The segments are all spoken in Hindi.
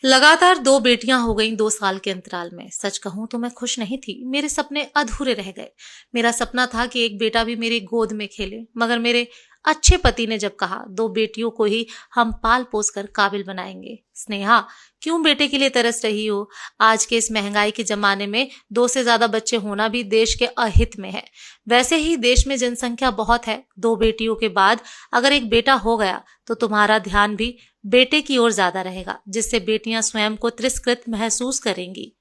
लगातार 2 बेटियां हो गईं 2 साल के अंतराल में। सच कहूं तो मैं खुश नहीं थी। मेरे सपने अधूरे रह गए। मेरा सपना था कि एक बेटा भी मेरी गोद में खेले, मगर मेरे अच्छे पति ने जब कहा 2 बेटियों को ही हम पाल पोस कर काबिल बनाएंगे। स्नेहा, क्यों बेटे के लिए तरस रही हो? आज के इस महंगाई के जमाने में 2 से ज्यादा बच्चे होना भी देश के अहित में है। वैसे ही देश में जनसंख्या बहुत है। 2 बेटियों के बाद अगर एक बेटा हो गया तो तुम्हारा ध्यान भी बेटे की ओर ज्यादा रहेगा, जिससे बेटियां स्वयं को तिरस्कृत महसूस करेंगी।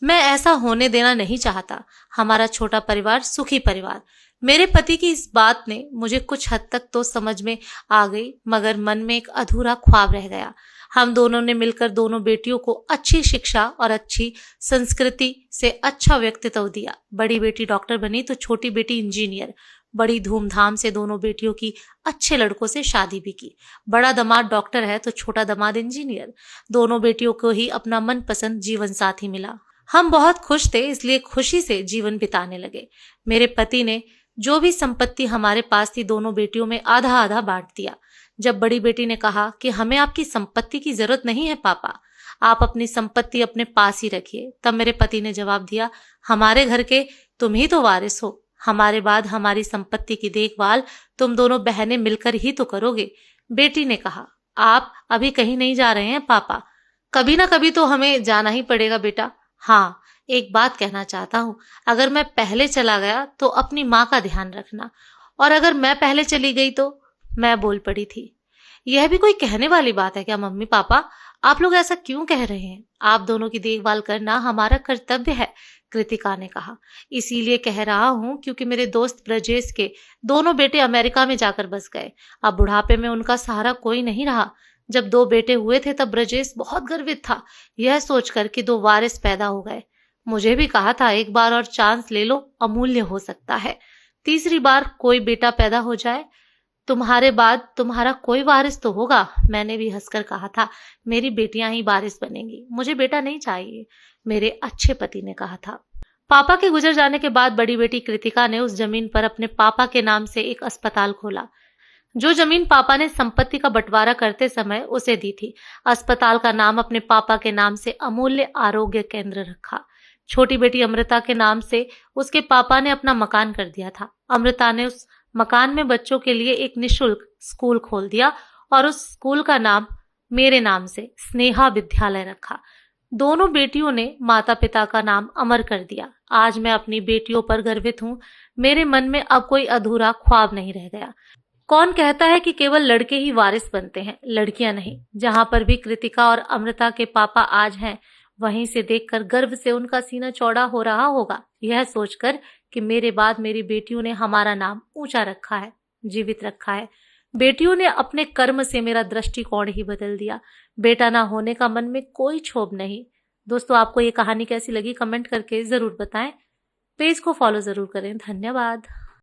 मैं ऐसा होने देना नहीं चाहता। हमारा छोटा परिवार सुखी परिवार। मेरे पति की इस बात ने मुझे कुछ हद तक तो समझ में आ गई, मगर मन में एक अधूरा ख्वाब रह गया। हम दोनों ने मिलकर दोनों बेटियों को अच्छी शिक्षा और अच्छी संस्कृति से अच्छा व्यक्तित्व दिया। बड़ी बेटी डॉक्टर बनी तो छोटी बेटी इंजीनियर। बड़ी धूमधाम से दोनों बेटियों की अच्छे लड़कों से शादी भी की। बड़ा दामाद डॉक्टर है तो छोटा दामाद इंजीनियर। दोनों बेटियों को ही अपना मनपसंद जीवन साथी मिला। हम बहुत खुश थे, इसलिए खुशी से जीवन बिताने लगे। मेरे पति ने जो भी संपत्ति हमारे पास थी दोनों बेटियों में आधा आधा बांट दिया। जब बड़ी बेटी ने कहा कि हमें आपकी संपत्ति की जरूरत नहीं है पापा, आप अपनी संपत्ति अपने पास ही रखिए, तब मेरे पति ने जवाब दिया, हमारे घर के तुम ही तो वारिस हो। हमारे बाद हमारी संपत्ति की देखभाल तुम दोनों बहनें मिलकर ही तो करोगे। बेटी ने कहा, आप अभी कहीं नहीं जा रहे हैं पापा, कभी ना कभी तो हमें जाना ही पड़ेगा बेटा। हाँ, एक बात कहना चाहता हूँ, अगर मैं पहले चला गया तो अपनी माँ का ध्यान रखना, और अगर मैं पहले चली गई तो। मैं बोल पड़ी थी, यह भी कोई कहने वाली बात है क्या मम्मी पापा? आप लोग ऐसा क्यों कह रहे हैं? आप दोनों की देखभाल करना हमारा कर्तव्य है, कृतिका ने कहा। इसीलिए कह रहा हूं क्योंकि मेरे दोस्त ब्रजेश के दोनों बेटे अमेरिका में जाकर बस गए। अब बुढ़ापे में उनका सहारा कोई नहीं रहा। जब 2 बेटे हुए थे तब ब्रजेश बहुत गर्वित था, यह सोचकर कि 2 वारिस पैदा हो गए। मुझे भी कहा था एक बार और चांस ले लो, अमूल्य हो सकता है। तीसरी बार कोई बेटा पैदा हो जाए, तुम्हारे बाद तुम्हारा कोई वारिस तो होगा। मैंने भी हंसकर कहा था, मेरी बेटियां ही वारिस बनेंगी, मुझे बेटा नहीं चाहिए, मेरे अच्छे पति ने कहा था। पापा के गुजर जाने के बाद बड़ी बेटी कृतिका ने उस जमीन पर अपने पापा के नाम से एक अस्पताल खोला। जो जमीन पापा ने संपत्ति का बंटवारा करते समय उसे दी थी। अस्पताल का नाम अपने पापा के नाम से अमूल्य आरोग्य केंद्र रखा। छोटी बेटी अमृता के नाम से उसके पापा ने अपना मकान कर दिया था। अमृता ने उस मकान में बच्चों के लिए एक निशुल्क स्कूल खोल दिया और उस स्कूल का नाम मेरे नाम से स्नेहा विद्यालय रखा। दोनों बेटियों ने माता पिता का नाम अमर कर दिया। आज मैं अपनी बेटियों पर गर्वित हूँ। मेरे मन में अब कोई अधूरा ख्वाब नहीं रह गया। कौन कहता है कि केवल लड़के ही वारिस बनते हैं? लड़कियां नहीं। जहां पर भी कृतिका और अमृता के पापा आज हैं, वहीं से देखकर गर्व से उनका सीना चौड़ा हो रहा होगा, यह सोचकर कि मेरे बाद मेरी बेटियों ने हमारा नाम ऊंचा रखा है, जीवित रखा है। बेटियों ने अपने कर्म से मेरा दृष्टिकोण ही बदल दिया। बेटा ना होने का मन में कोई क्षोभ नहीं। दोस्तों, आपको ये कहानी कैसी लगी कमेंट करके जरूर बताएं। पेज को फॉलो जरूर करें। धन्यवाद।